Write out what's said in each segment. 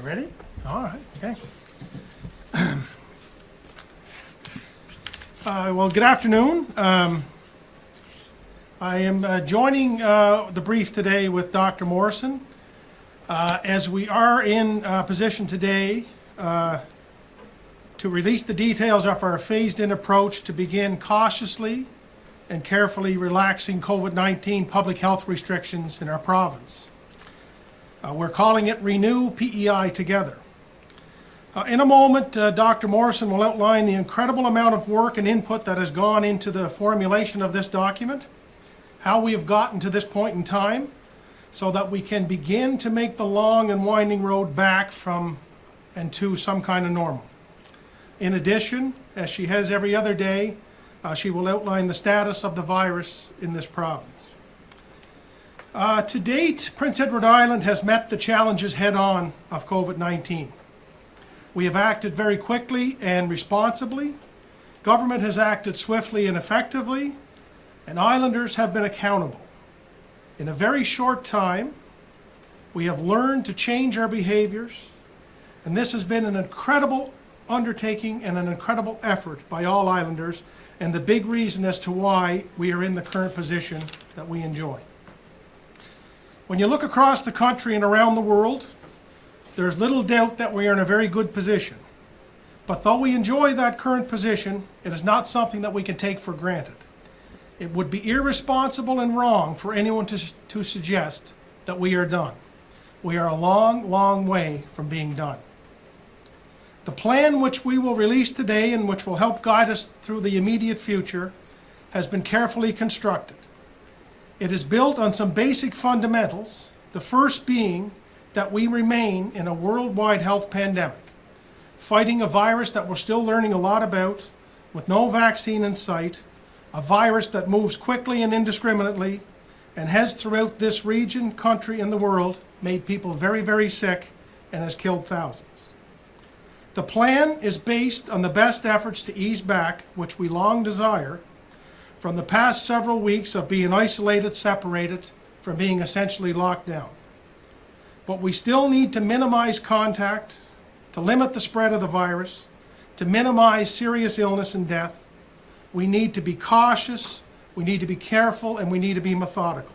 Ready? All right, okay. Well, good afternoon. I am joining the brief today with Dr. Morrison, as we are in position today to release the details of our phased-in approach to begin cautiously and carefully relaxing COVID-19 public health restrictions in our province. We're calling it Renew PEI Together. In a moment, Dr. Morrison will outline the incredible amount of work and input that has gone into the formulation of this document, how we have gotten to this point in time, so that we can begin to make the long and winding road back from and to some kind of normal. In addition, as she has every other day, she will outline the status of the virus in this province. To date, Prince Edward Island has met the challenges head-on of COVID-19. We have acted very quickly and responsibly. Government has acted swiftly and effectively, and islanders have been accountable. In a very short time, we have learned to change our behaviors, and this has been an incredible undertaking and an incredible effort by all islanders, and the big reason as to why we are in the current position that we enjoy. When you look across the country and around the world, there's little doubt that we are in a very good position. But though we enjoy that current position, it is not something that we can take for granted. It would be irresponsible and wrong for anyone to suggest that we are done. We are a long, long way from being done. The plan which we will release today and which will help guide us through the immediate future has been carefully constructed. It is built on some basic fundamentals, the first being that we remain in a worldwide health pandemic, fighting a virus that we're still learning a lot about, with no vaccine in sight, a virus that moves quickly and indiscriminately, and has throughout this region, country, and the world made people very, very sick and has killed thousands. The plan is based on the best efforts to ease back, which we long desire, from the past several weeks of being isolated, separated, from being essentially locked down. But we still need to minimize contact, to limit the spread of the virus, to minimize serious illness and death. We need to be cautious, we need to be careful, and we need to be methodical.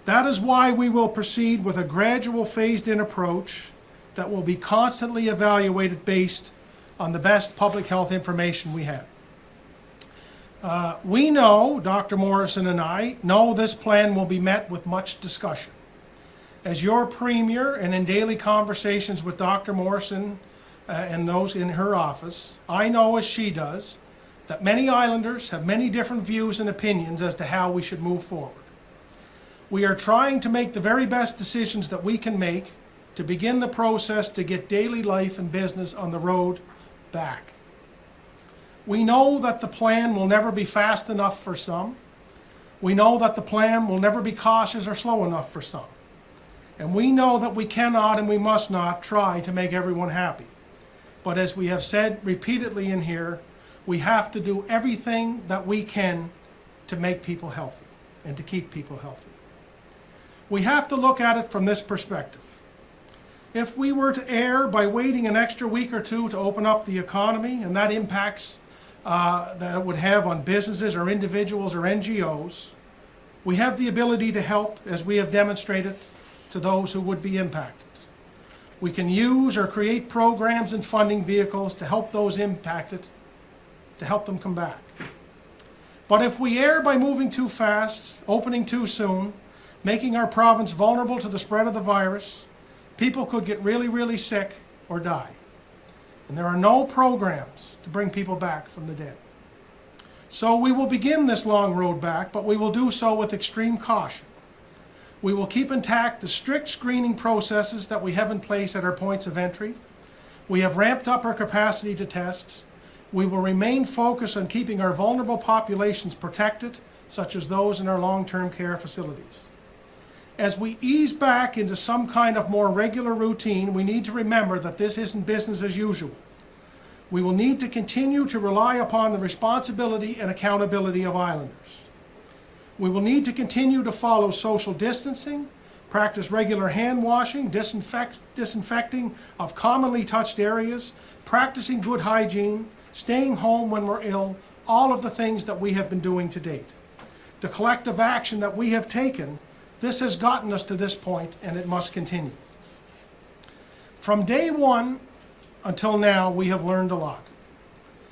That is why we will proceed with a gradual phased-in approach that will be constantly evaluated based on the best public health information we have. We know, Dr. Morrison and I, know this plan will be met with much discussion. As your Premier and in daily conversations with Dr. Morrison and those in her office, I know, as she does, that many islanders have many different views and opinions as to how we should move forward. We are trying to make the very best decisions that we can make to begin the process to get daily life and business on the road back. We know that the plan will never be fast enough for some. We know that the plan will never be cautious or slow enough for some. And we know that we cannot and we must not try to make everyone happy. But as we have said repeatedly in here, we have to do everything that we can to make people healthy and to keep people healthy. We have to look at it from this perspective. If we were to err by waiting an extra week or two to open up the economy, and that impacts that it would have on businesses or individuals or NGOs, we have the ability to help, as we have demonstrated, to those who would be impacted. We can use or create programs and funding vehicles to help those impacted, to help them come back. But if we err by moving too fast, opening too soon, making our province vulnerable to the spread of the virus, people could get really, really sick or die. And there are no programs to bring people back from the dead. So we will begin this long road back, but we will do so with extreme caution. We will keep intact the strict screening processes that we have in place at our points of entry. We have ramped up our capacity to test. We will remain focused on keeping our vulnerable populations protected, such as those in our long-term care facilities. As we ease back into some kind of more regular routine, we need to remember that this isn't business as usual. We will need to continue to rely upon the responsibility and accountability of islanders. We will need to continue to follow social distancing, practice regular hand washing, disinfecting of commonly touched areas, practicing good hygiene, staying home when we're ill, all of the things that we have been doing to date. The collective action that we have taken, this has gotten us to this point, and it must continue. From day one until now, we have learned a lot.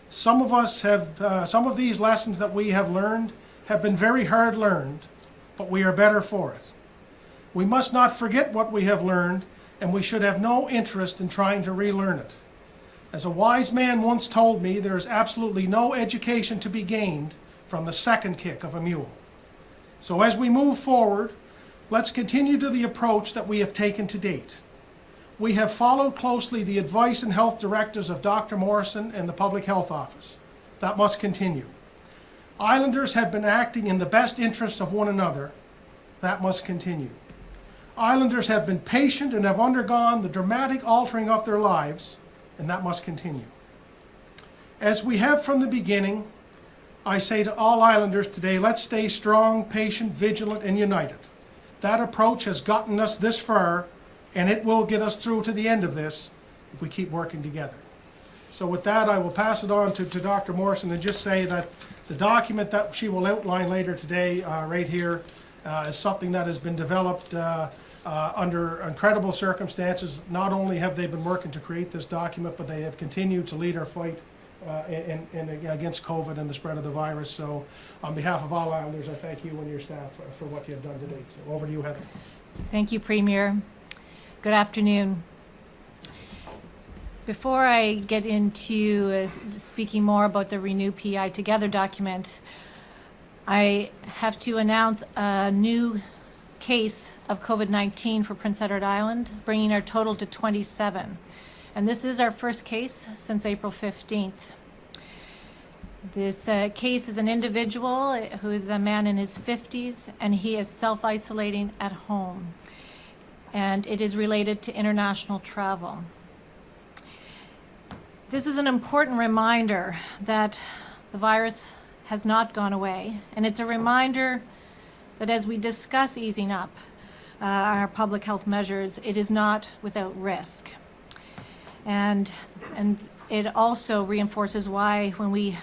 Some of these lessons that we have learned have been very hard learned, but we are better for it. We must not forget what we have learned, and we should have no interest in trying to relearn it. As a wise man once told me, there is absolutely no education to be gained from the second kick of a mule. So as we move forward, let's continue to the approach that we have taken to date. We have followed closely the advice and health directives of Dr. Morrison and the Public Health Office. That must continue. Islanders have been acting in the best interests of one another. That must continue. Islanders have been patient and have undergone the dramatic altering of their lives, and that must continue. As we have from the beginning, I say to all Islanders today, let's stay strong, patient, vigilant, and united. That approach has gotten us this far, and it will get us through to the end of this if we keep working together. So with that, I will pass it on to Dr. Morrison and just say that the document that she will outline later today, right here, is something that has been developed under incredible circumstances. Not only have they been working to create this document, but they have continued to lead our fight against COVID and the spread of the virus. So on behalf of all Islanders, I thank you and your staff for what you have done to date. So over to you, Heather. Thank you, Premier. Good afternoon. Before I get into speaking more about the Renew PEI Together document, I have to announce a new case of COVID-19 for Prince Edward Island, bringing our total to 27. And this is our first case since April 15th. This case is an individual who is a man in his 50s, and he is self-isolating at home. And it is related to international travel. This is an important reminder that the virus has not gone away, and it's a reminder that as we discuss easing up our public health measures, it is not without risk. And it also reinforces why when we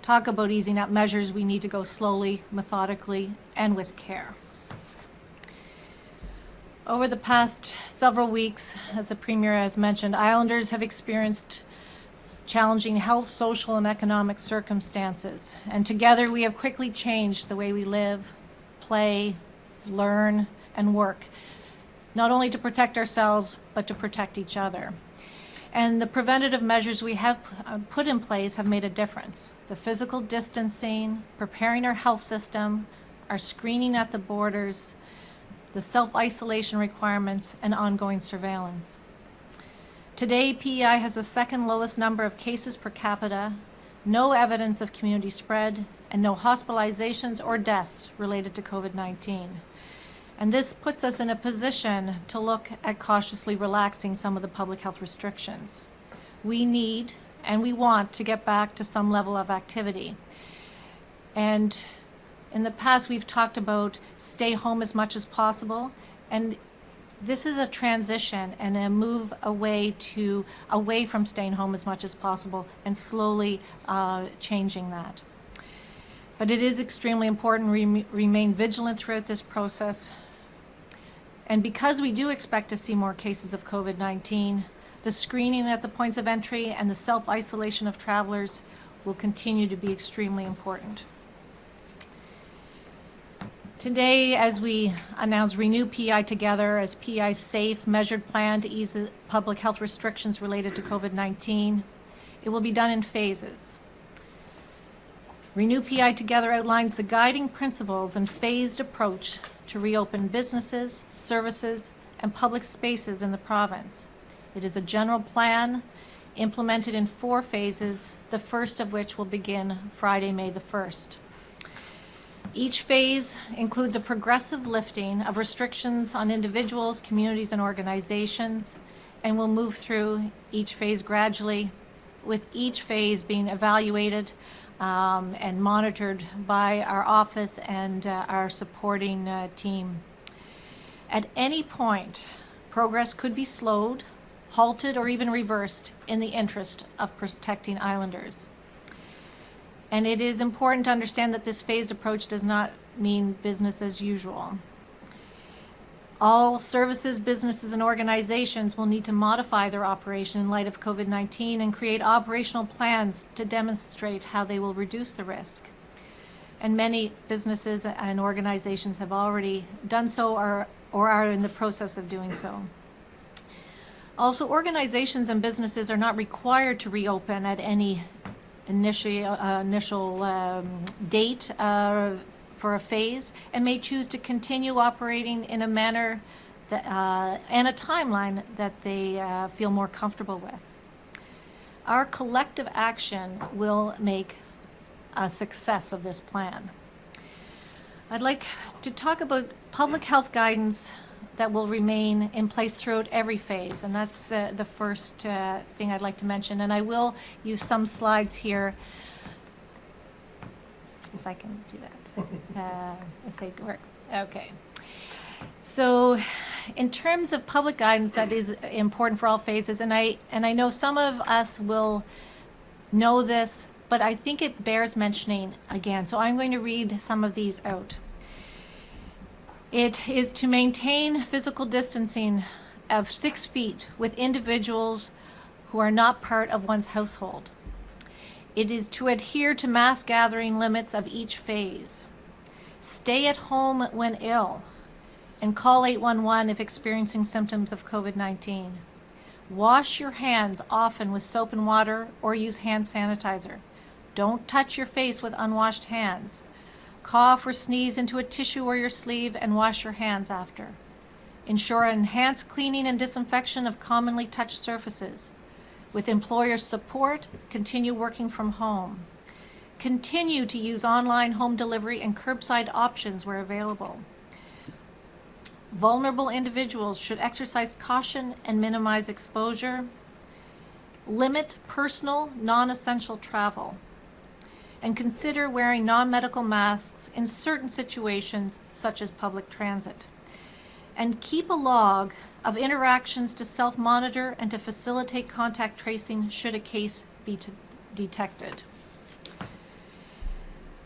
talk about easing up measures, we need to go slowly, methodically, and with care. Over the past several weeks, as the Premier has mentioned, Islanders have experienced challenging health, social, and economic circumstances. And together we have quickly changed the way we live, play, learn, and work, not only to protect ourselves, but to protect each other. And the preventative measures we have put in place have made a difference. The physical distancing, preparing our health system, our screening at the borders, the self-isolation requirements, and ongoing surveillance. Today, PEI has the second lowest number of cases per capita, no evidence of community spread, and no hospitalizations or deaths related to COVID-19. And this puts us in a position to look at cautiously relaxing some of the public health restrictions. We need and we want to get back to some level of activity. And in the past, we've talked about stay home as much as possible, and this is a transition and a move away from staying home as much as possible and slowly changing that. But it is extremely important to remain vigilant throughout this process. And because we do expect to see more cases of COVID-19, the screening at the points of entry and the self-isolation of travelers will continue to be extremely important. Today, as we announce Renew PEI Together as PEI's safe, measured plan to ease public health restrictions related to COVID-19, it will be done in phases. Renew PEI Together outlines the guiding principles and phased approach to reopen businesses, services, and public spaces in the province. It is a general plan implemented in 4 phases, the first of which will begin Friday, May the 1st. Each phase includes a progressive lifting of restrictions on individuals, communities, and organizations, and we'll move through each phase gradually, with each phase being evaluated and monitored by our office and our supporting team. At any point, progress could be slowed, halted, or even reversed in the interest of protecting islanders. And it is important to understand that this phased approach does not mean business as usual. All services, businesses, and organizations will need to modify their operation in light of COVID-19 and create operational plans to demonstrate how they will reduce the risk. And many businesses and organizations have already done so or are in the process of doing so. Also, organizations and businesses are not required to reopen at any initial date for a phase, and may choose to continue operating in a manner that, and a timeline that they feel more comfortable with. Our collective action will make a success of this plan. I'd like to talk about public health guidance that will remain in place throughout every phase, and that's the first thing I'd like to mention. And I will use some slides here, if I can do that. If they work. Okay. So in terms of public guidance that is important for all phases, and I know some of us will know this, but I think it bears mentioning again. So I'm going to read some of these out. It is to maintain physical distancing of 6 feet with individuals who are not part of one's household. It is to adhere to mass gathering limits of each phase. Stay at home when ill, and call 811 if experiencing symptoms of COVID-19. Wash your hands often with soap and water or use hand sanitizer. Don't touch your face with unwashed hands. Cough or sneeze into a tissue or your sleeve and wash your hands after. Ensure enhanced cleaning and disinfection of commonly touched surfaces. With employer support, continue working from home. Continue to use online home delivery and curbside options where available. Vulnerable individuals should exercise caution and minimize exposure. Limit personal, non-essential travel. And consider wearing non-medical masks in certain situations, such as public transit. And keep a log of interactions to self-monitor and to facilitate contact tracing should a case be detected.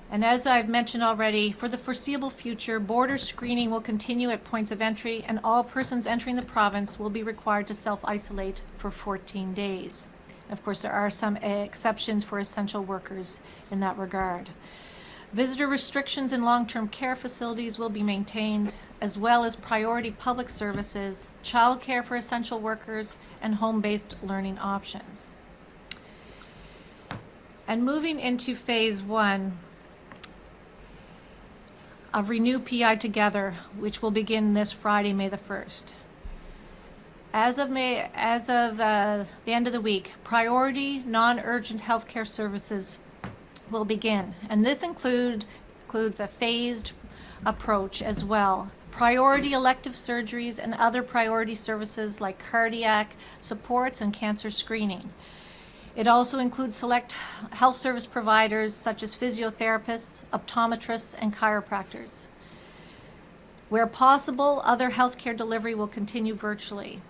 And as I've mentioned already, for the foreseeable future, border screening will continue at points of entry, and all persons entering the province will be required to self-isolate for 14 days. Of course, there are some exceptions for essential workers in that regard. Visitor restrictions in long-term care facilities will be maintained, as well as priority public services, childcare for essential workers, and home-based learning options. And moving into phase 1 of Renew PEI Together, which will begin this Friday, May the 1st. As of the end of the week, priority non-urgent healthcare services will begin, and this includes a phased approach as well. Priority elective surgeries and other priority services like cardiac supports and cancer screening. It also includes select health service providers such as physiotherapists, optometrists, and chiropractors. Where possible, other healthcare delivery will continue virtually.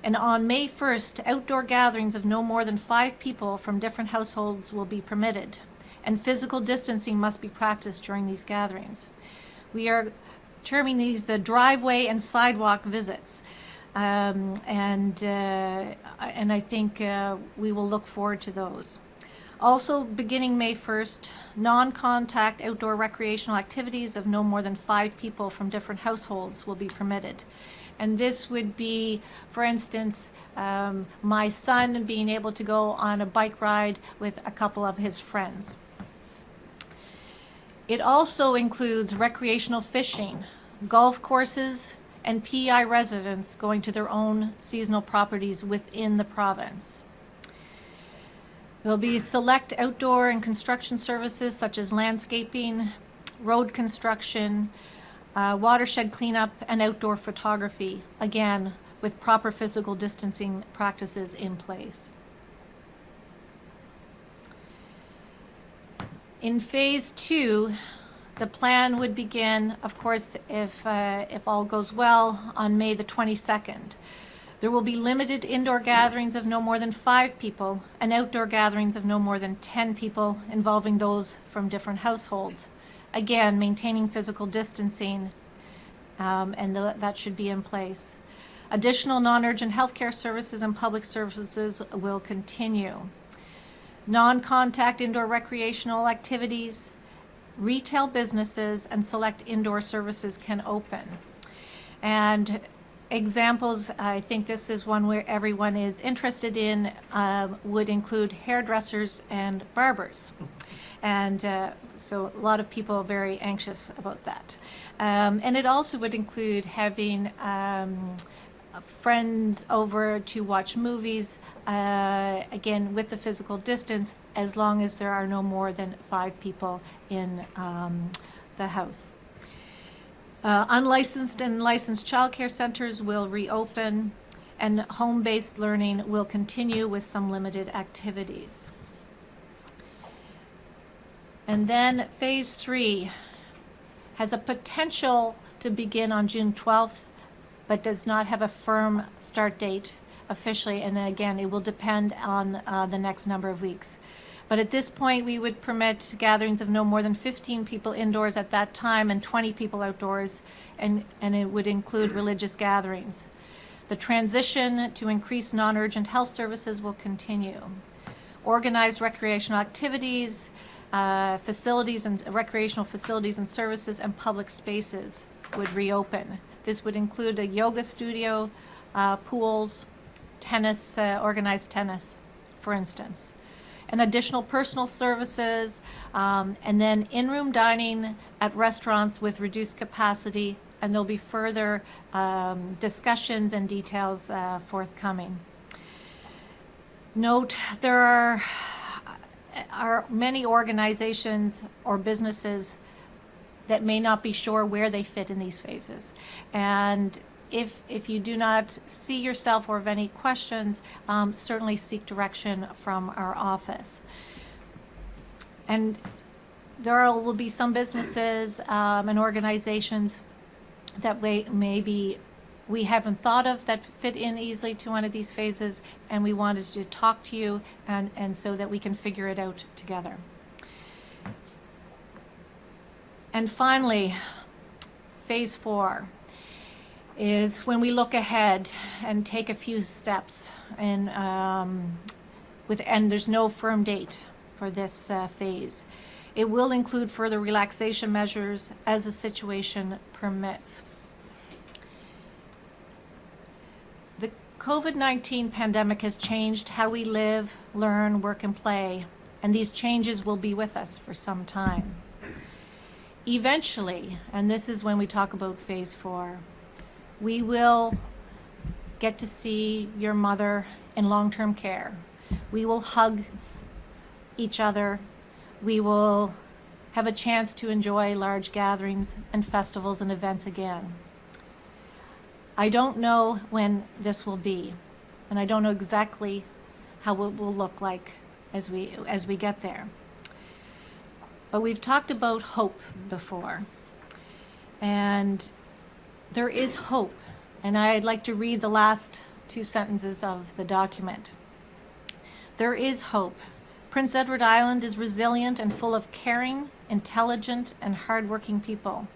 And on May 1st, outdoor gatherings of no more than 5 people from different households will be permitted, and physical distancing must be practiced during these gatherings. We are terming these the driveway and sidewalk visits. And I think we will look forward to those. Also, beginning May 1st, non-contact outdoor recreational activities of no more than 5 people from different households will be permitted. And this would be, for instance, my son being able to go on a bike ride with a couple of his friends. It also includes recreational fishing, golf courses, and PEI residents going to their own seasonal properties within the province. There'll be select outdoor and construction services such as landscaping, road construction, watershed cleanup, and outdoor photography, again, with proper physical distancing practices in place. In phase 2, The plan would begin, of course, if all goes well, on May the 22nd. There will be limited indoor gatherings of no more than 5 people and outdoor gatherings of no more than 10 people involving those from different households. Again, maintaining physical distancing, that should be in place. Additional non-urgent healthcare services and public services will continue. Non-contact indoor recreational activities, retail businesses, and select indoor services can open. And examples, I think this is one where everyone is interested in, would include hairdressers and barbers. And so a lot of people are very anxious about that. And it also would include having friends over to watch movies, again, with the physical distance, as long as there are no more than 5 people in the house. Unlicensed and licensed childcare centers will reopen, and home-based learning will continue with some limited activities. And then phase 3 has a potential to begin on June 12th, but does not have a firm start date officially. And then again, it will depend on the next number of weeks. But at this point, we would permit gatherings of no more than 15 people indoors at that time and 20 people outdoors, and it would include religious gatherings. The transition to increased non-urgent health services will continue. Organized recreational activities, facilities and recreational facilities and services and public spaces would reopen. This would include a yoga studio, pools, tennis, organized tennis, for instance. And additional personal services, and then in-room dining at restaurants with reduced capacity, and there'll be further discussions and details forthcoming. Note, there are many organizations or businesses that may not be sure where they fit in these phases. And if you do not see yourself or have any questions, certainly seek direction from our office. And there will be some businesses and organizations that maybe we haven't thought of that fit in easily to one of these phases, and we wanted to talk to you and so that we can figure it out together. And finally, phase 4 is when we look ahead and take a few steps, and there's no firm date for this phase. It will include further relaxation measures as the situation permits. The COVID-19 pandemic has changed how we live, learn, work, and play, and these changes will be with us for some time. Eventually, and this is when we talk about phase 4, we will get to see your mother in long-term care. We will hug each other. We will have a chance to enjoy large gatherings and festivals and events again. I don't know when this will be, and I don't know exactly how it will look like as we get there. But we've talked about hope before, and there is hope, and I'd like to read the last 2 sentences of the document. There is hope. Prince Edward Island is resilient and full of caring, intelligent, and hardworking people.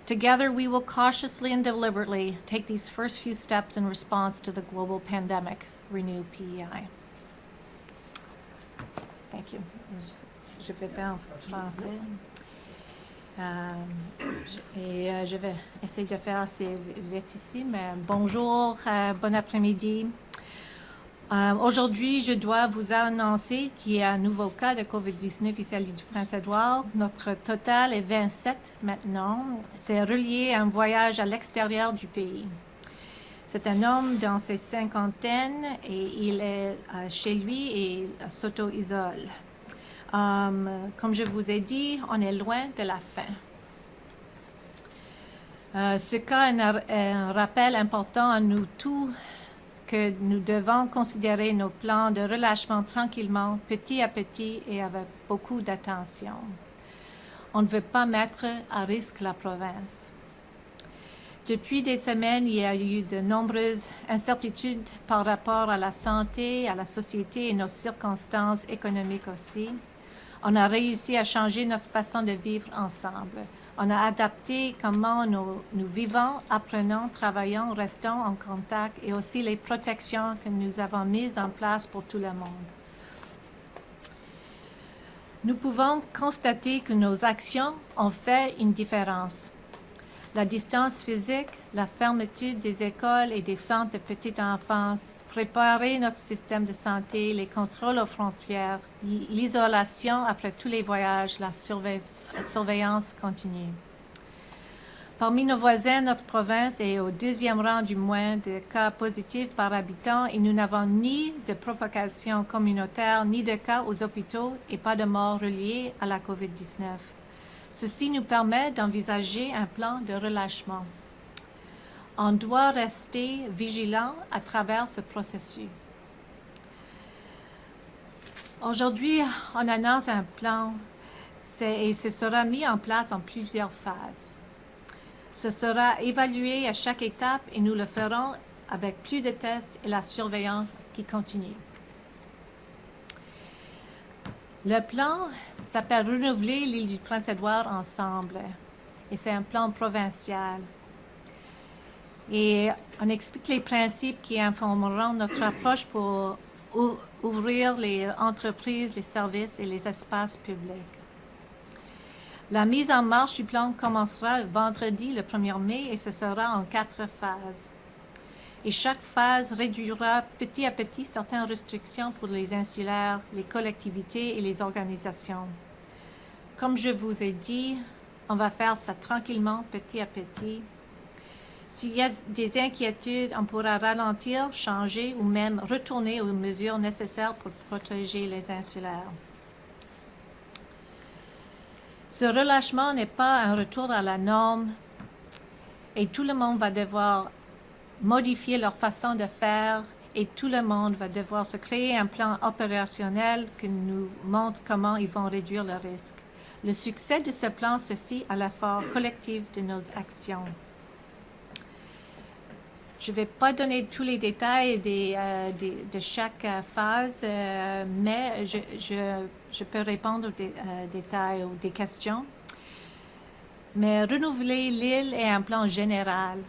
Together, we will cautiously and deliberately take these first few steps in response to the global pandemic. Renew PEI. Thank you. Je vais faire en français. Et je vais essayer de faire assez vite ici, mais bonjour, bon après-midi. Aujourd'hui, je dois vous annoncer qu'il y a un nouveau cas de COVID-19 ici à l'île du Prince-Édouard. Notre total est 27 maintenant. C'est relié à un voyage à l'extérieur du pays. C'est un homme dans ses cinquantaines et il est chez lui et s'auto-isole. Comme je vous ai dit, on est loin de la fin. Ce cas est un rappel important à nous tous que nous devons considérer nos plans de relâchement tranquillement, petit à petit et avec beaucoup d'attention. On ne veut pas mettre à risque la province. Depuis des semaines, il y a eu de nombreuses incertitudes par rapport à la santé, à la société et nos circonstances économiques aussi. On a réussi à changer notre façon de vivre ensemble. On a adapté comment nous vivons, apprenons, travaillons, restons en contact et aussi les protections que nous avons mises en place pour tout le monde. Nous pouvons constater que nos actions ont fait une différence. La distance physique, la fermeture des écoles et des centres de petite enfance, préparer notre système de santé, les contrôles aux frontières, l'isolation après tous les voyages, la surveillance continue. Parmi nos voisins, notre province est au 2e rang du moins de cas positifs par habitant et nous n'avons ni de propagation communautaire, ni de cas aux hôpitaux et pas de morts reliés à la COVID-19. Ceci nous permet d'envisager un plan de relâchement. On doit rester vigilant à travers ce processus. Aujourd'hui, on annonce un plan et ce sera mis en place en plusieurs phases. Ce sera évalué à chaque étape et nous le ferons avec plus de tests et la surveillance qui continue. Le plan s'appelle « Renouveler l'île du Prince-Édouard ensemble » et c'est un plan provincial. Et on explique les principes qui informeront notre approche pour ouvrir les entreprises, les services et les espaces publics. La mise en marche du plan commencera vendredi, le 1er mai, et ce sera en 4 phases. Et chaque phase réduira petit à petit certaines restrictions pour les insulaires, les collectivités et les organisations. Comme je vous ai dit, on va faire ça tranquillement, petit à petit. S'il y a des inquiétudes, on pourra ralentir, changer ou même retourner aux mesures nécessaires pour protéger les insulaires. Ce relâchement n'est pas un retour à la norme et tout le monde va devoir modifier leur façon de faire et tout le monde va devoir se créer un plan opérationnel qui nous montre comment ils vont réduire le risque. Le succès de ce plan se fie à l'effort collectif de nos actions. Je ne vais pas donner tous les détails de chaque phase, mais je peux répondre aux détails ou des questions. Mais renouveler l'île est un plan général.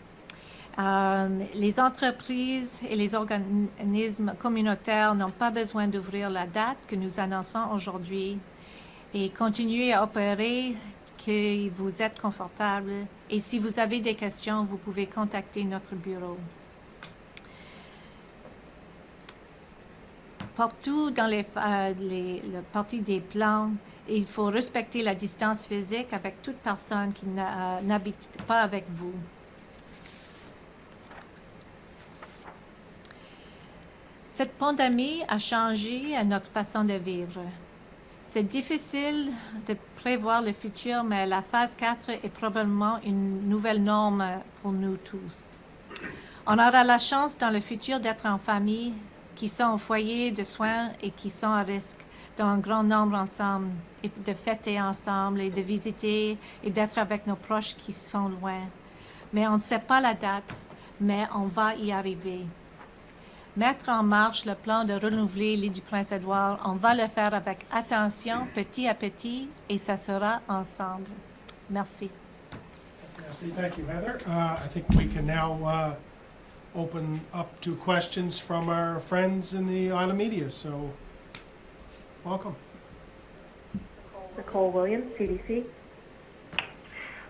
Les entreprises et les organismes communautaires n'ont pas besoin d'ouvrir la date que nous annonçons aujourd'hui et continuer à opérer que vous êtes confortable. Et si vous avez des questions, vous pouvez contacter notre bureau. Partout dans les parties des plans, il faut respecter la distance physique avec toute personne qui n'habite pas avec vous. Cette pandémie a changé notre façon de vivre. C'est difficile de prévoir le futur, mais la phase 4 est probablement une nouvelle norme pour nous tous. On aura la chance dans le futur d'être en famille, qui sont au foyer de soins et qui sont à risque, dans un grand nombre ensemble, et de fêter ensemble et de visiter et d'être avec nos proches qui sont loin. Mais on ne sait pas la date, mais on va y arriver. Mettre en marche le plan de renouveler l'île du Prince-Édouard, on va le faire avec attention, petit à petit, et ça sera ensemble. Merci. Merci. Thank you, Heather. I think we can now open up to questions from our friends in the Island media. So, welcome. Nicole Williams, CDC.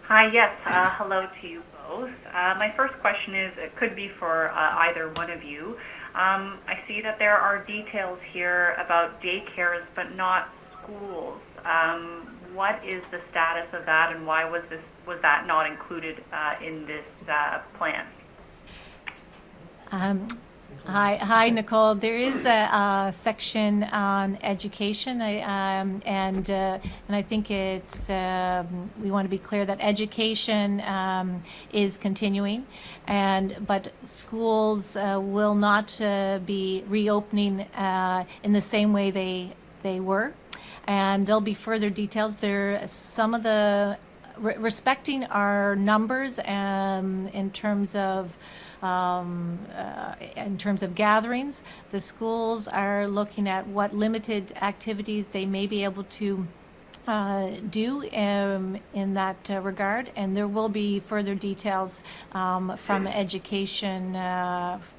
Hi, yes, hello to you both. My first question is, it could be for either one of you. I see that there are details here about daycares, but not schools. What is the status of that, and why was that not included in this plan? Hi, Nicole. There is a section on education, and I think it's we want to be clear that education is continuing, but schools will not be reopening in the same way they were. and there'll be further details. There, some of the respecting our numbers in terms of gatherings, the schools are looking at what limited activities they may be able to do in that regard, and there will be further details from education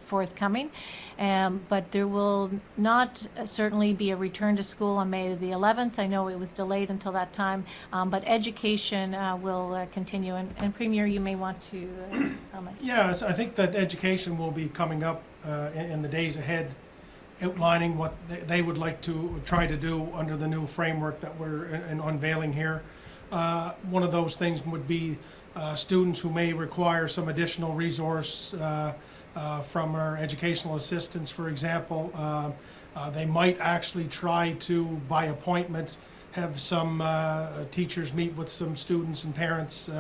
forthcoming. But there will not certainly be a return to school on May the 11th. I know it was delayed until that time, but education will continue. And Premier, you may want to comment. Yes, I think that education will be coming up in the days ahead, outlining what they would like to try to do under the new framework that we're unveiling here. One of those things would be students who may require some additional resource from our educational assistants, for example. They might actually try to, by appointment, have some teachers meet with some students and parents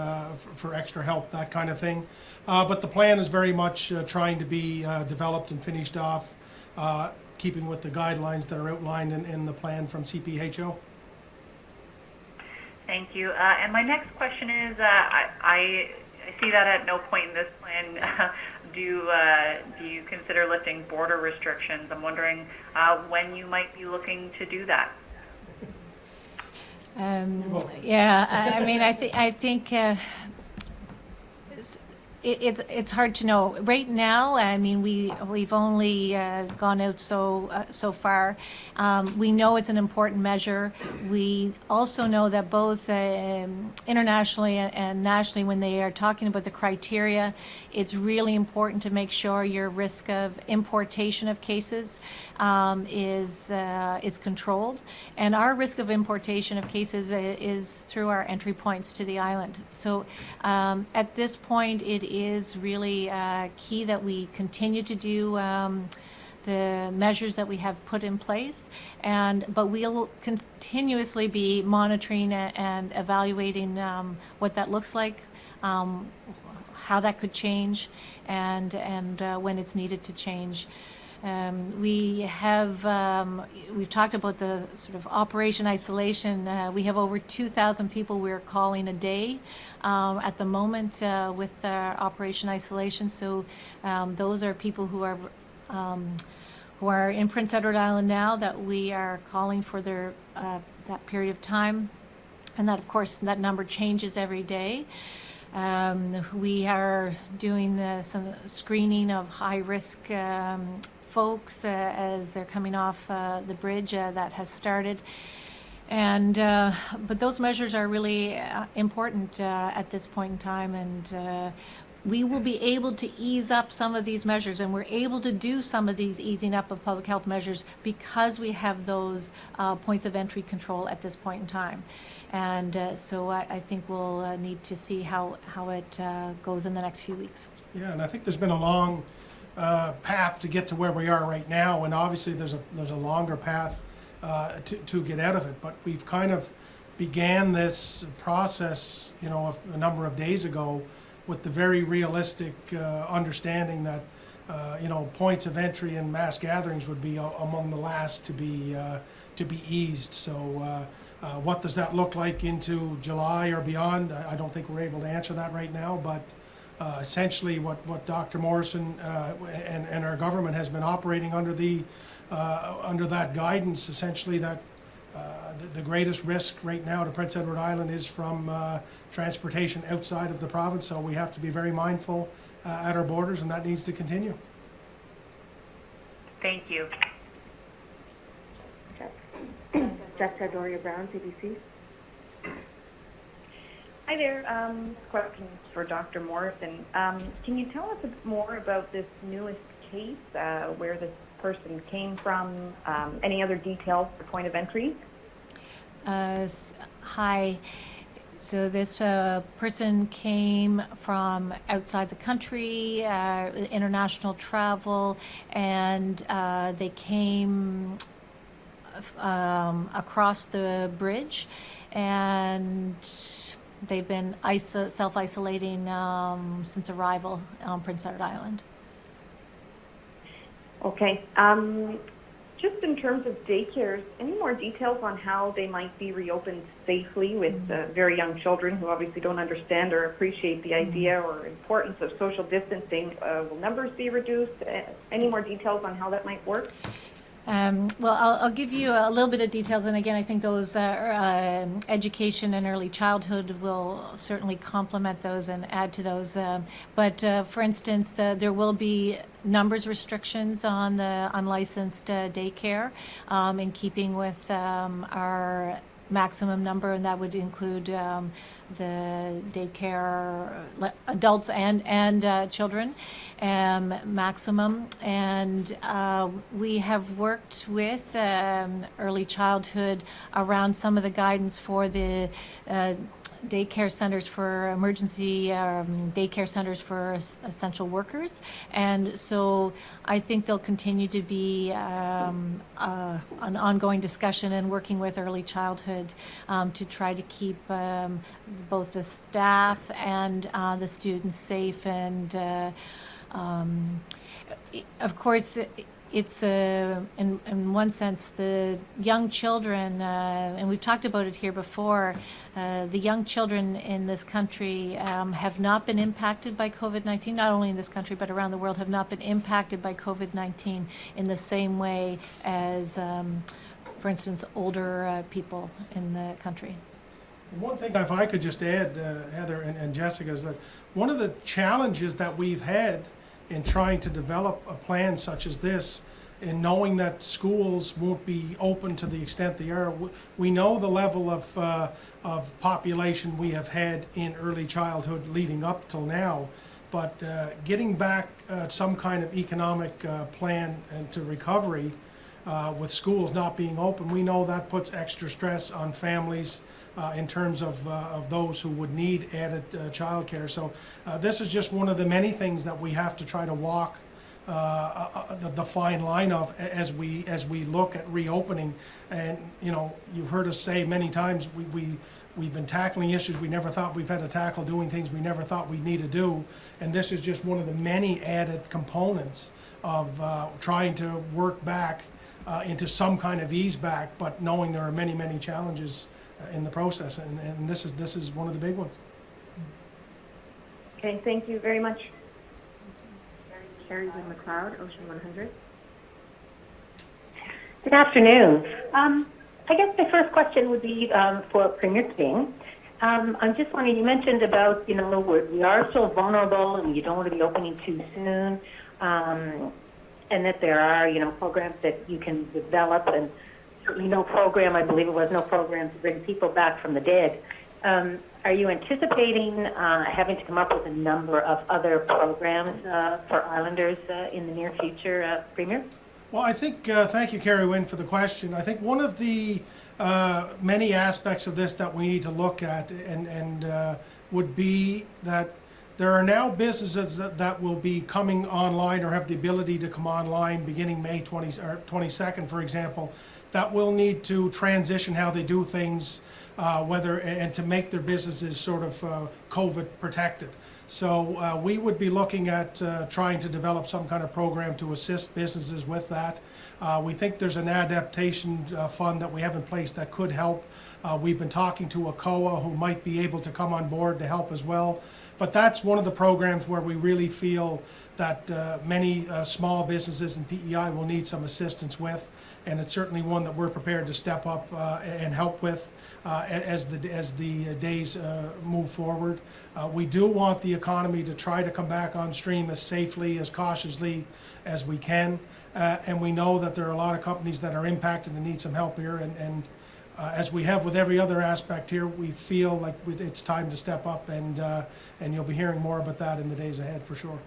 for extra help, that kind of thing. But the plan is very much trying to be developed and finished off, keeping with the guidelines that are outlined in the plan from CPHO. Thank you. And my next question is, I see that at no point in this plan do you consider lifting border restrictions. I'm wondering when you might be looking to do that. Yeah, I mean, I think it's hard to know right now. I mean, we've only gone out so far. We know it's an important measure. We also know that both internationally and nationally, when they are talking about the criteria, it's really important to make sure your risk of importation of cases is controlled, and our risk of importation of cases is through our entry points to the island. So at this point, it is really key that we continue to do the measures that we have put in place, but we'll continuously be monitoring and evaluating what that looks like, how that could change, and when it's needed to change. We've talked about the sort of operation isolation. We have over 2,000 people we're calling a day at the moment with operation isolation. So those are people who are in Prince Edward Island now that we are calling for their that period of time, and that, of course, that number changes every day. We are doing some screening of high-risk folks as they're coming off the bridge that has started. But those measures are really important at this point in time, and we will be able to ease up some of these measures, and we're able to do some of these easing up of public health measures because we have those points of entry control at this point in time. And so I think we'll need to see how it goes in the next few weeks. Yeah, and I think there's been a long path to get to where we are right now, and obviously there's a longer path to get out of it. But we've kind of began this process, you know, a number of days ago, with the very realistic understanding that you know, points of entry and mass gatherings would be among the last to be eased. So what does that look like into July or beyond? I don't think we're able to answer that right now, but essentially what Dr. Morrison and our government has been operating under under that guidance, essentially that the greatest risk right now to Prince Edward Island is from transportation outside of the province, so we have to be very mindful at our borders, and that needs to continue. Thank you. Jessica Doria Brown, CBC. Hi there. Questions for Dr. Morrison. Can you tell us a bit more about this newest case, where this person came from, any other details for point of entry? Hi. So this person came from outside the country, international travel, and they came across the bridge, and they've been self-isolating since arrival on Prince Edward Island. Okay. Just in terms of daycares, any more details on how they might be reopened safely with very young children who obviously don't understand or appreciate the idea or importance of social distancing? Will numbers be reduced? Any more details on how that might work? Well, I'll give you a little bit of details, and again, I think those education and early childhood will certainly complement those and add to those. But for instance, there will be numbers restrictions on the unlicensed daycare in keeping with our maximum number, and that would include the daycare adults and children maximum. And we have worked with early childhood around some of the guidance for the daycare centers for emergency daycare centers for essential workers, and so I think there'll continue to be an ongoing discussion and working with early childhood to try to keep both the staff and the students safe. And of course, it's in one sense the young children, and we've talked about it here before, the young children in this country have not been impacted by COVID-19, not only in this country but around the world, have not been impacted by COVID-19 in the same way as, for instance, older people in the country. And one thing, if I could just add, Heather and Jessica, is that one of the challenges that we've had in trying to develop a plan such as this, and knowing that schools won't be open to the extent they are, we know the level of population we have had in early childhood leading up till now, but getting back some kind of economic plan and to recovery with schools not being open, we know that puts extra stress on families in terms of those who would need added childcare. So this is just one of the many things that we have to try to walk the fine line of as we look at reopening. And you know, you've heard us say many times we've been tackling issues we never thought we've had to tackle, doing things we never thought we'd need to do, and this is just one of the many added components of trying to work back into some kind of ease back, but knowing there are many challenges in the process, and this is one of the big ones. Okay, thank you very much. Carrie Lynn McLeod, Ocean 100. Good afternoon. I guess my first question would be for Premier King. I'm just wondering, you mentioned about, we are so vulnerable and you don't want to be opening too soon, and that there are, programs that you can develop, and certainly no program, I believe it was, no program to bring people back from the dead. Are you anticipating having to come up with a number of other programs for Islanders in the near future, Premier? Well, I think, thank you, Carrie Wynn, for the question. I think one of the many aspects of this that we need to look at and would be that there are now businesses that will be coming online or have the ability to come online beginning May 22nd, for example, that will need to transition how they do things, and to make their businesses sort of COVID protected. So we would be looking at trying to develop some kind of program to assist businesses with that. We think there's an adaptation fund that we have in place that could help. We've been talking to ACOA, who might be able to come on board to help as well. But that's one of the programs where we really feel that many small businesses and PEI will need some assistance with, and it's certainly one that we're prepared to step up and help with as the days move forward. We do want the economy to try to come back on stream as safely, as cautiously as we can, and we know that there are a lot of companies that are impacted and need some help here, and as we have with every other aspect here, we feel like it's time to step up, and you'll be hearing more about that in the days ahead for sure.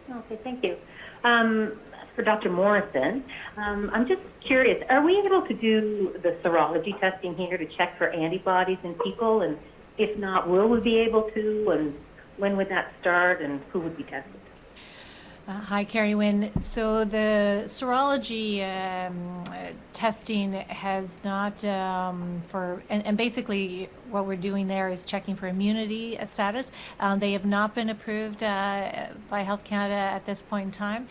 Okay, thank you. For Dr. Morrison, I'm just curious, are we able to do the serology testing here to check for antibodies in people? And if not, will we be able to? And when would that start? And who would be tested? Hi, Carrie Wynn. So the serology testing has not and basically what we're doing there is checking for immunity status. They have not been approved by Health Canada at this point in time,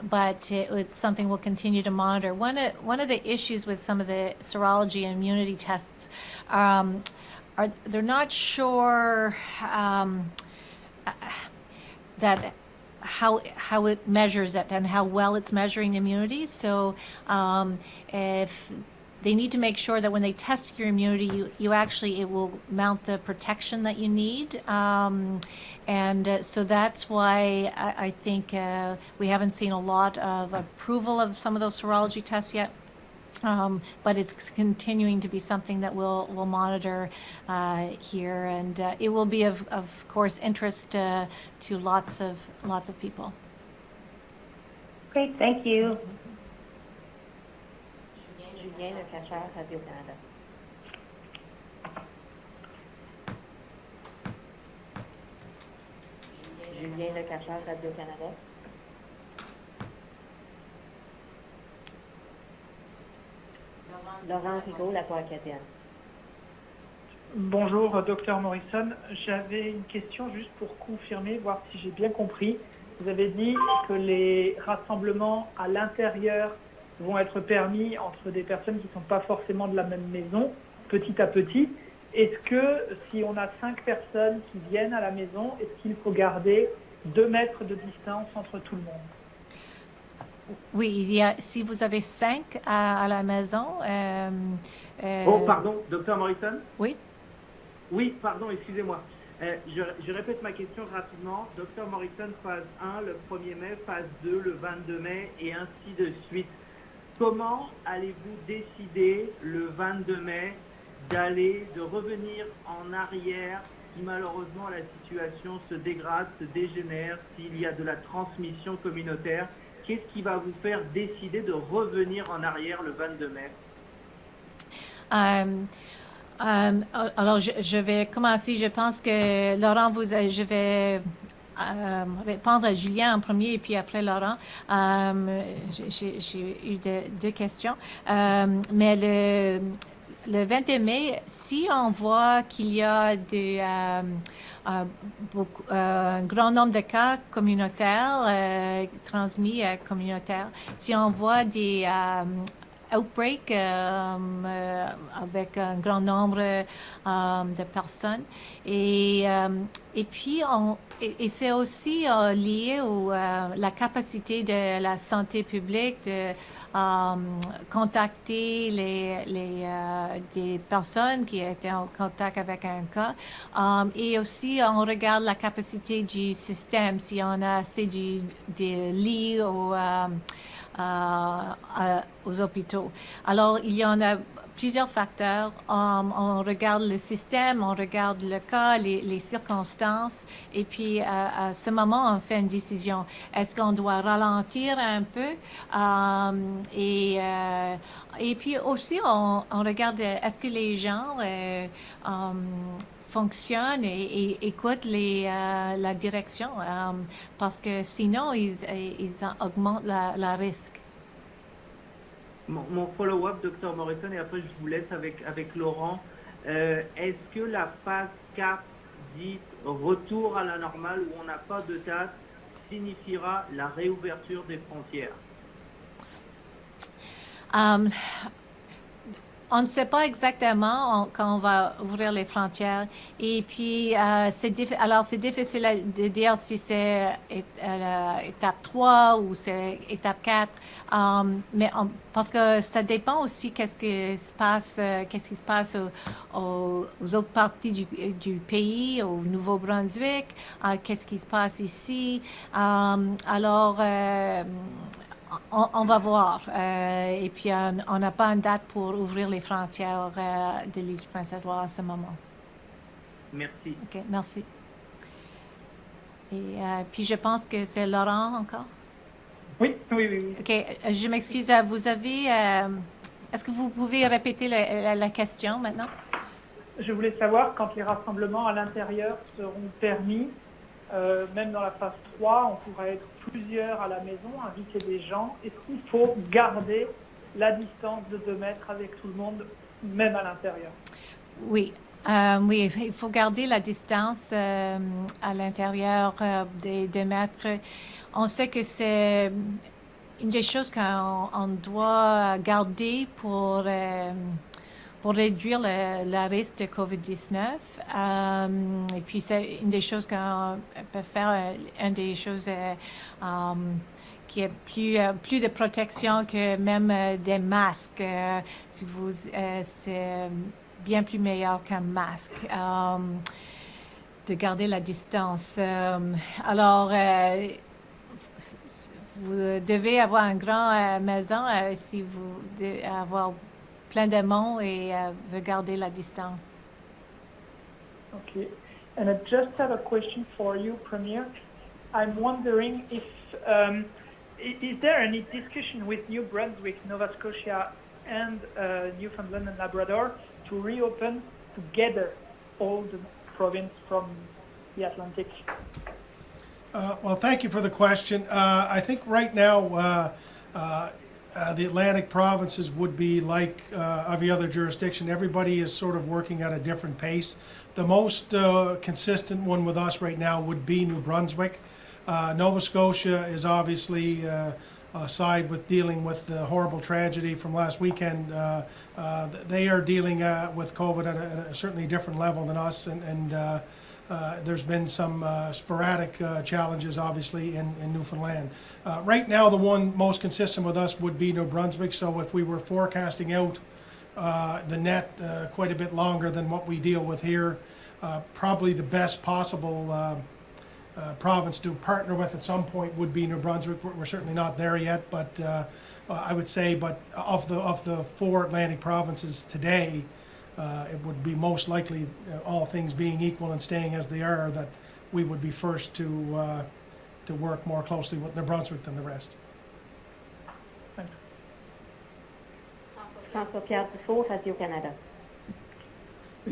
but it's something we'll continue to monitor. One of the issues with some of the serology and immunity tests are they're not sure that how it measures it and how well it's measuring immunity. So if they need to make sure that when they test your immunity, you actually, it will mount the protection that you need. So that's why I think we haven't seen a lot of approval of some of those serology tests yet. But it's continuing to be something that we'll monitor here, and it will be of course interest to lots of people. Great, thank you. Julien Lecachère, Radio-Canada. Julien Lecachère, Radio-Canada. Laurent Rigaud, La Voix acadienne. Bonjour, docteur Morrison. J'avais une question juste pour confirmer, voir si j'ai bien compris. Vous avez dit que les rassemblements à l'intérieur vont être permis entre des personnes qui ne sont pas forcément de la même maison, petit à petit. Est-ce que si on a 5 personnes qui viennent à la maison, est-ce qu'il faut garder 2 mètres de distance entre tout le monde? Oui, si vous avez 5 à la maison. Oh, pardon, docteur Morrison? Oui. Oui, pardon, excusez-moi. Je répète ma question rapidement. Docteur Morrison, phase 1, le 1er mai, phase 2, le 22 mai, et ainsi de suite. Comment allez-vous décider le 22 mai de revenir en arrière si malheureusement la situation se dégrade, se dégénère, s'il y a de la transmission communautaire? Qu'est-ce qui va vous faire décider de revenir en arrière le 22 mai? Alors, je vais commencer. Je pense que Laurent, je vais répondre à Julien en premier et puis après Laurent. J'ai eu deux questions. Mais le 22 mai, si on voit qu'il y a un grand nombre de cas communautaires transmis communautaires, si on voit des outbreak avec un grand nombre de personnes et puis c'est aussi lié à la capacité de la santé publique de contacter des personnes qui étaient en contact avec un cas et aussi on regarde la capacité du système, si on a assez de lits aux hôpitaux. Alors, il y en a plusieurs facteurs. On regarde le système, on regarde le cas, les circonstances, et puis à ce moment, on fait une décision. Est-ce qu'on doit ralentir un peu? Et puis aussi, on regarde, est-ce que les gens fonctionnent et écoutent la direction parce que sinon, ils augmentent la risque. Mon follow-up, docteur Morrison, et après je vous laisse avec Laurent. Est-ce que la phase 4, dite retour à la normale, où on n'a pas de date, signifiera la réouverture des frontières? On ne sait pas exactement quand on va ouvrir les frontières. Et puis, c'est difficile de dire si c'est étape 3 ou c'est étape 4. Parce que ça dépend aussi qu'est-ce qui se passe aux autres parties du pays, au Nouveau-Brunswick, qu'est-ce qui se passe ici. On va voir. Et puis, on n'a pas une date pour ouvrir les frontières de l'île du Prince-Édouard à ce moment. Merci. OK, merci. Et puis, je pense que c'est Laurent encore. Oui. OK, je m'excuse. Vous avez... est-ce que vous pouvez répéter la question maintenant? Je voulais savoir, quand les rassemblements à l'intérieur seront permis, même dans la phase 3, on pourrait être plusieurs à la maison, inviter des gens. Est-ce qu'il faut garder la distance de 2 mètres avec tout le monde, même à l'intérieur? Oui, oui, il faut garder la distance à l'intérieur des 2 mètres. On sait que c'est une des choses qu'on doit garder pour réduire le risque de COVID-19. Et puis, c'est une des choses qu'on peut faire, une des choses qui est plus de protection que même des masques. C'est bien plus meilleur qu'un masque. De garder la distance. Alors, vous devez avoir une grande maison si vous devez avoir plein de monde et veut garder la distance. Okay. And I just have a question for you, Premier. I'm wondering if is there any discussion with New Brunswick, Nova Scotia, and Newfoundland and Labrador to reopen together all the province from the Atlantic? Well, thank you for the question. I think right now the Atlantic provinces would be like every other jurisdiction. Everybody is sort of working at a different pace. The most consistent one with us right now would be New Brunswick. Nova Scotia is obviously side with dealing with the horrible tragedy from last weekend. They are dealing with COVID at a certainly different level than us, and there's been some sporadic challenges, obviously, in Newfoundland. Right now, the one most consistent with us would be New Brunswick, so if we were forecasting out the net quite a bit longer than what we deal with here, probably the best possible province to partner with at some point would be New Brunswick. We're certainly not there yet, but I would say, but of the 4 Atlantic provinces today, it would be most likely, all things being equal and staying as they are, that we would be first to work more closely with New Brunswick than the rest. François-Pierre Dufault, Radio-Canada.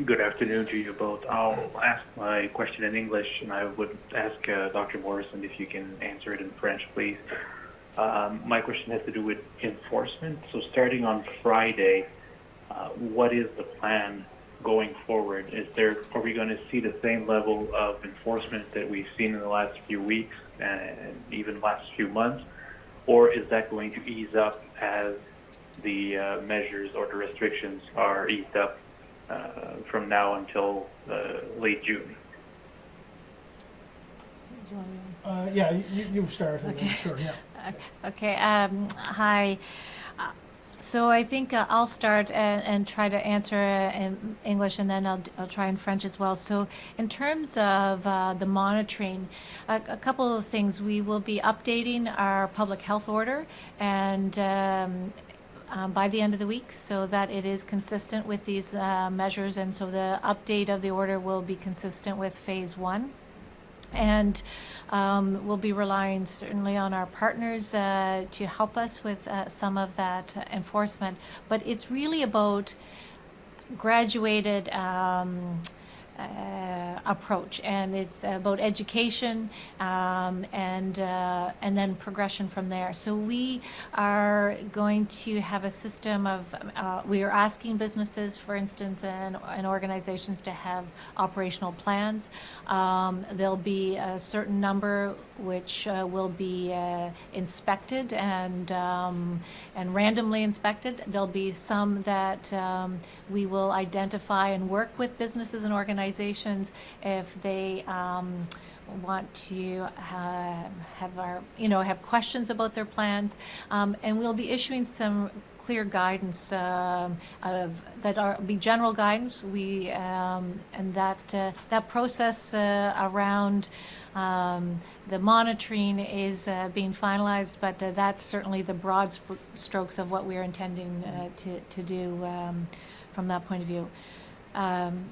Good afternoon to you both. I'll ask my question in English, and I would ask Dr. Morrison if you can answer it in French, please. My question has to do with enforcement. So starting on Friday, what is the plan going forward? Are we going to see the same level of enforcement that we've seen in the last few weeks and even last few months? Or is that going to ease up as the measures or the restrictions are eased up from now until late June? Yeah, you start. Okay. Sure, yeah. Okay, hi. So I think I'll start and try to answer in English, and then I'll try in French as well. So in terms of the monitoring, a couple of things. We will be updating our public health order, and by the end of the week, so that it is consistent with these measures, and so the update of the order will be consistent with phase 1. And we'll be relying certainly on our partners to help us with some of that enforcement. But it's really about graduated approach, and it's about education and then progression from there. So we are going to have a system of we are asking businesses, for instance, and organizations to have operational plans. There'll be a certain number which will be inspected and randomly inspected. There'll be some that we will identify and work with businesses and organizations if they want to have questions about their plans, and we'll be issuing some clear guidance that be general guidance. And that process around the monitoring is being finalized, but that's certainly the broad strokes of what we are intending to do from that point of view.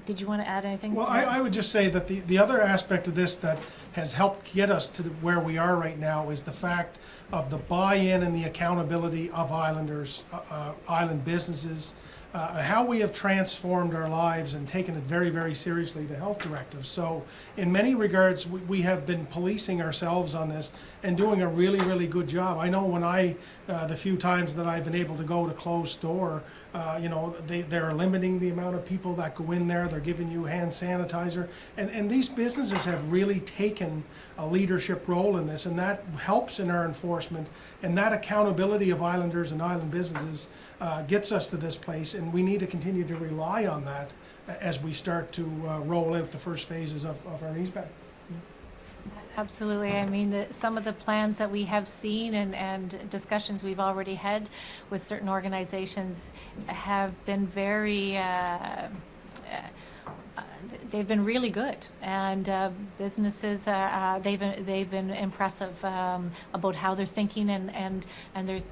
Did you want to add anything? Well, I would just say that the other aspect of this that has helped get us to where we are right now is the fact of the buy-in and the accountability of islanders, island businesses, how we have transformed our lives and taken it very, very seriously, the health directive. So in many regards, we have been policing ourselves on this and doing a really, really good job. I know when the few times that I've been able to go to closed store, you know, they're limiting the amount of people that go in there. They're giving you hand sanitizer. And these businesses have really taken a leadership role in this, and that helps in our enforcement. And that accountability of islanders and island businesses gets us to this place, and we need to continue to rely on that as we start to roll out the first phases of our easement. Absolutely. I mean, some of the plans that we have seen and discussions we've already had with certain organizations have been very, they've been really good. And businesses, they've been impressive about how they're thinking, and they're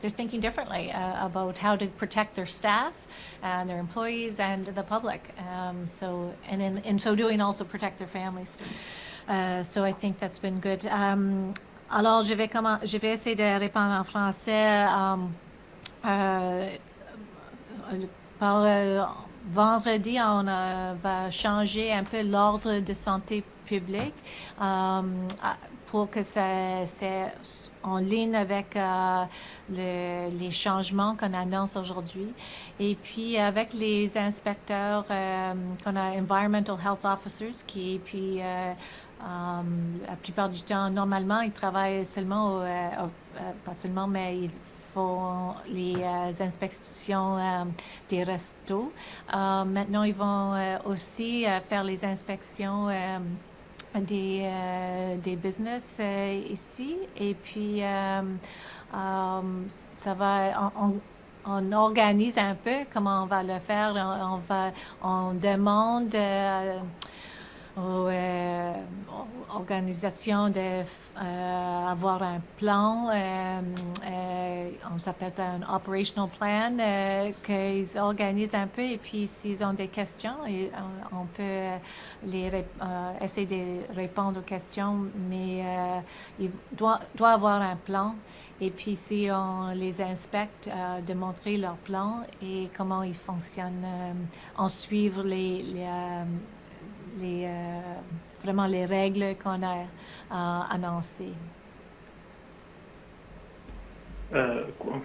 thinking differently about how to protect their staff and their employees and the public. So, and in so doing, also protect their families. So I think that's been good. Alors, je vais essayer de répondre en français. Vendredi, on va changer un peu l'ordre de santé publique pour que c'est en ligne avec les changements qu'on annonce aujourd'hui. Et puis avec les inspecteurs, qu'on a environmental health officers puis la plupart du temps, normalement, ils travaillent seulement, pas seulement, mais ils font les inspections des restos. Maintenant, ils vont aussi faire les inspections des business ici. Et puis, ça va... On organise un peu comment on va le faire. On demande aux organisations d'avoir un plan, on s'appelle ça un operational plan, qu'ils organisent un peu, et puis s'ils ont des questions, on peut essayer de répondre aux questions, mais il doit avoir un plan. Et puis, si on les inspecte, de montrer leur plan et comment ils fonctionnent, en suivre vraiment les règles qu'on a annoncées.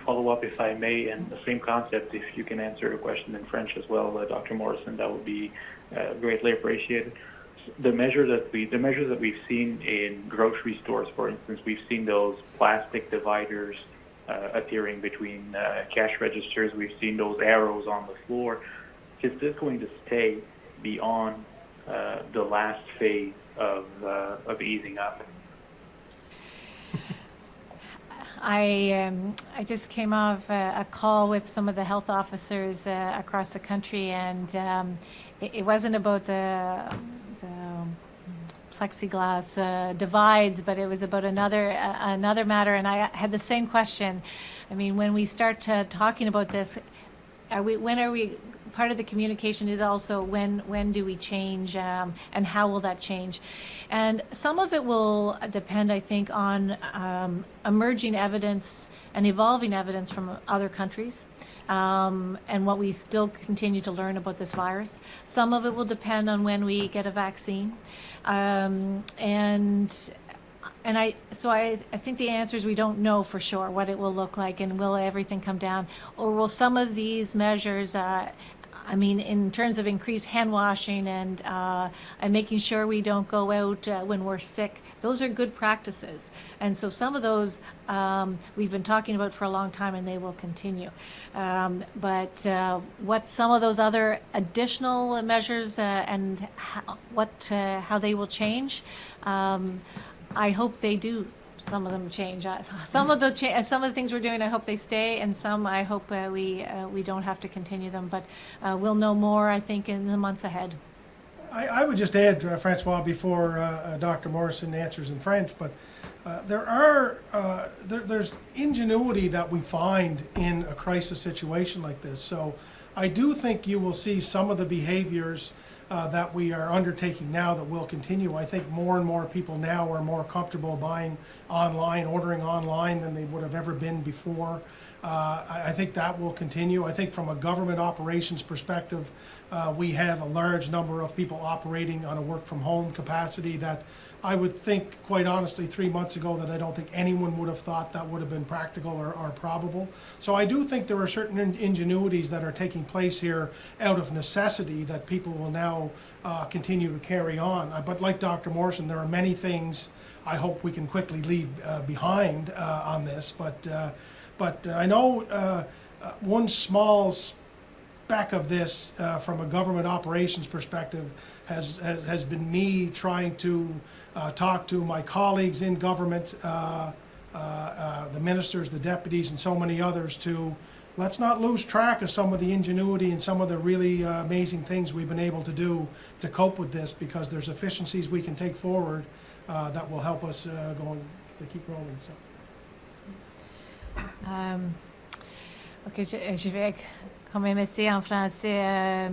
Follow up, if I may, and the same concept, if you can answer a question in French as well, Dr. Morrison, that would be greatly appreciated. The measures that we've seen in grocery stores, for instance, we've seen those plastic dividers appearing between cash registers. We've seen those arrows on the floor. Is this going to stay beyond the last phase of easing up? I just came off a call with some of the health officers across the country, and it wasn't about the plexiglass divides, but it was about another matter, and I had the same question. I mean, when we start talking about this, when are we? Part of the communication is also when do we change, and how will that change? And some of it will depend, I think, on emerging evidence and evolving evidence from other countries, and what we still continue to learn about this virus. Some of it will depend on when we get a vaccine, and I think the answer is we don't know for sure what it will look like, and will everything come down, or will some of these measures, I mean, in terms of increased hand washing and making sure we don't go out when we're sick, those are good practices. And so some of those we've been talking about for a long time, and they will continue. But what some of those other additional measures and how they will change, I hope they do. Some of them change. Some of the things we're doing, I hope they stay, and some I hope we don't have to continue them. But we'll know more, I think, in the months ahead. I would just add, Francois, before Dr. Morrison answers in French, but there's ingenuity that we find in a crisis situation like this. So I do think you will see some of the behaviors that we are undertaking now that will continue. I think more and more people now are more comfortable buying online, ordering online than they would have ever been before. I think that will continue. I think from a government operations perspective, we have a large number of people operating on a work from home capacity that I would think, quite honestly, 3 months ago that I don't think anyone would have thought that would have been practical or probable. So I do think there are certain ingenuities that are taking place here out of necessity that people will now continue to carry on. But like Dr. Morrison, there are many things I hope we can quickly leave behind on this. But I know one small speck of this from a government operations perspective has been me trying to talk to my colleagues in government, the ministers, the deputies, and so many others to let's not lose track of some of the ingenuity and some of the really amazing things we've been able to do to cope with this, because there's efficiencies we can take forward that will help us to keep rolling. So. OK, je vais quand même essayer en français.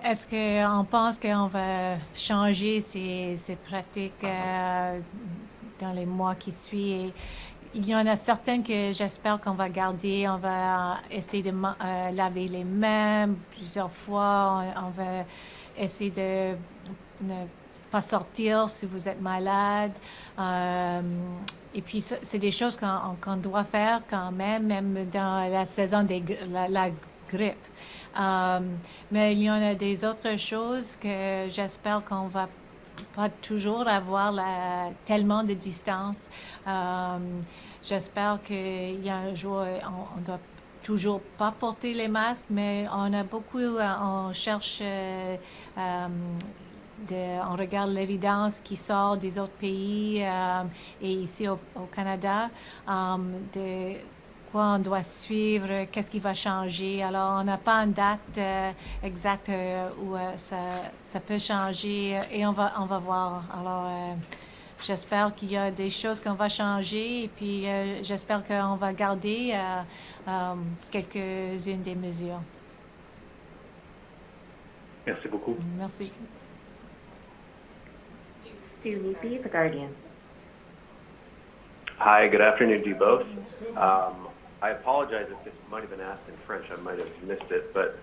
Est-ce qu'on pense qu'on va changer ces pratiques dans les mois qui suivent? Il y en a certaines que j'espère qu'on va garder. On va essayer de laver les mains plusieurs fois. On va essayer de ne pas sortir si vous êtes malade. Et puis, c'est des choses qu'on doit faire quand même dans la saison de la grippe. Mais il y en a des autres choses que j'espère qu'on va pas toujours avoir tellement de distance. J'espère qu'il y a un jour, on doit toujours pas porter les masques, mais on a beaucoup, on cherche, on regarde l'évidence qui sort des autres pays et ici au Canada, de quoi on doit suivre, qu'est-ce qui va changer. Alors, on n'a pas une date exacte où ça peut changer et on va voir. Alors, j'espère qu'il y a des choses qu'on va changer et puis j'espère qu'on va garder quelques-unes des mesures. Merci beaucoup. Merci. Stu Lupi, The Guardian. Hi, good afternoon to you both. I apologize if this might have been asked in French. I might have missed it, but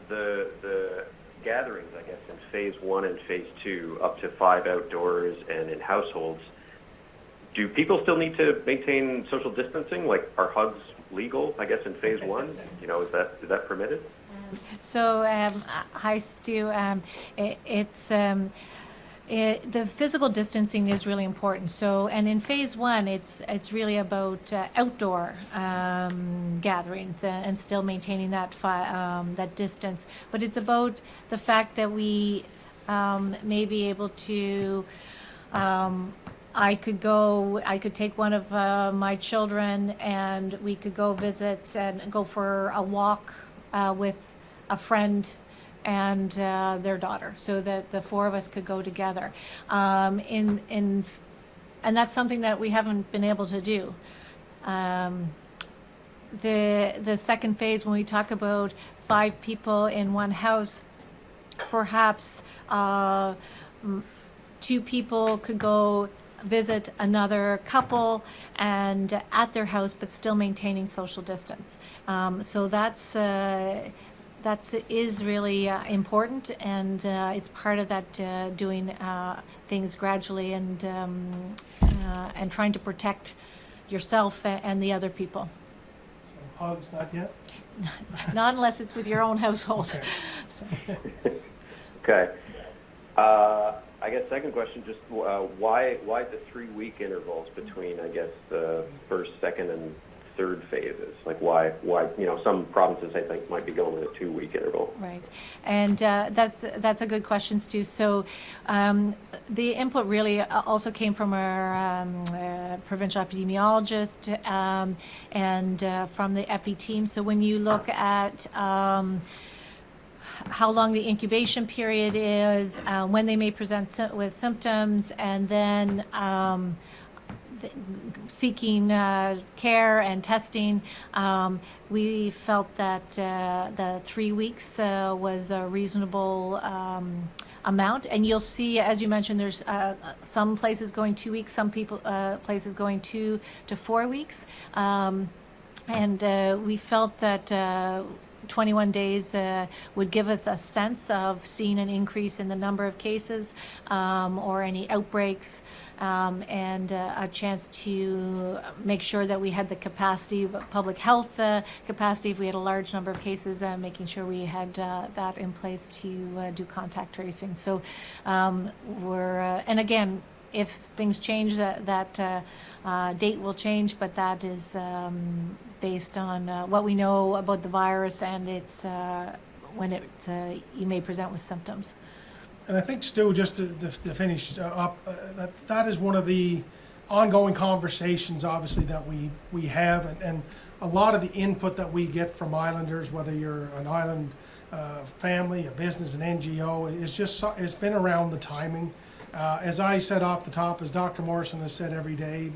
the gatherings, I guess, in phase 1 and phase 2, up to 5 outdoors and in households, do people still need to maintain social distancing? Like, are hugs legal, I guess, in phase 1? You know, is that permitted? So, hi, Stu. The physical distancing is really important. So, and in phase 1, it's really about outdoor gatherings and still maintaining that distance. But it's about the fact that we may be able to. I could take one of my children, and we could go visit and go for a walk with a friend and their daughter, so that the 4 of us could go together. And that's something that we haven't been able to do. The second phase, when we talk about 5 people in one house, perhaps 2 people could go visit another couple and at their house, but still maintaining social distance. So that is really important, and it's part of that doing things gradually and trying to protect yourself and the other people. So hugs, not yet? Not unless it's with your own household. Okay. Okay. I guess second question, just why the 3-week intervals between, I guess, the first, second, and third phases? Like why, you know, some provinces I think might be going with a 2-week interval. Right, and that's a good question, Stu. So the input really also came from our provincial epidemiologist and from the epi team. So when you look at how long the incubation period is, when they may present with symptoms, and then seeking care and testing, we felt that the 3 weeks was a reasonable amount. And you'll see, as you mentioned, there's some places going 2 weeks, some places going 2 to 4 weeks. And we felt that 21 days would give us a sense of seeing an increase in the number of cases or any outbreaks, and a chance to make sure that we had the capacity, public health capacity, if we had a large number of cases, making sure we had that in place to do contact tracing. So and again, if things change, that date will change, but that is based on what we know about the virus and its when you may present with symptoms. And I think, Stu, just to finish up, that is one of the ongoing conversations, obviously, that we have, and a lot of the input that we get from islanders, whether you're an island family, a business, an NGO, it's been around the timing. As I said off the top, as Dr. Morrison has said every day,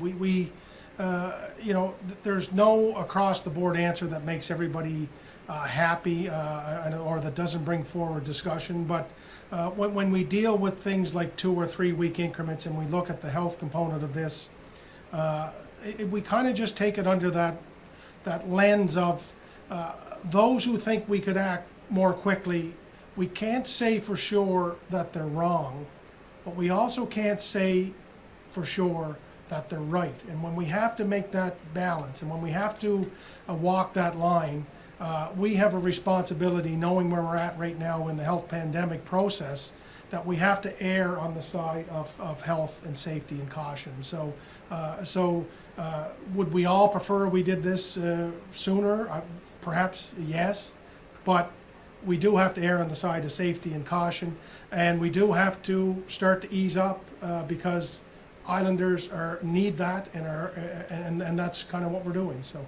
there's no across-the-board answer that makes everybody happy or that doesn't bring forward discussion. But when we deal with things like 2 or 3 week increments and we look at the health component of this, we kind of just take it under that lens of those who think we could act more quickly. We can't say for sure that they're wrong, but we also can't say for sure that they're right. And when we have to make that balance and when we have to walk that line, we have a responsibility, knowing where we're at right now in the health pandemic process, that we have to err on the side of health and safety and caution. So would we all prefer we did this sooner? Perhaps yes, but we do have to err on the side of safety and caution, and we do have to start to ease up because islanders need that, and that's kind of what we're doing. So.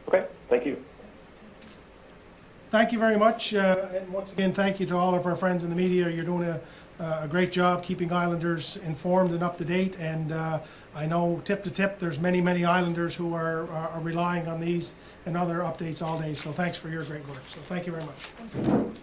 Okay, thank you. Thank you very much, and once again, thank you to all of our friends in the media. You're doing a great job keeping islanders informed and up to date, and I know tip to tip there's many islanders who are relying on these and other updates all day, so thanks for your great work. So thank you very much.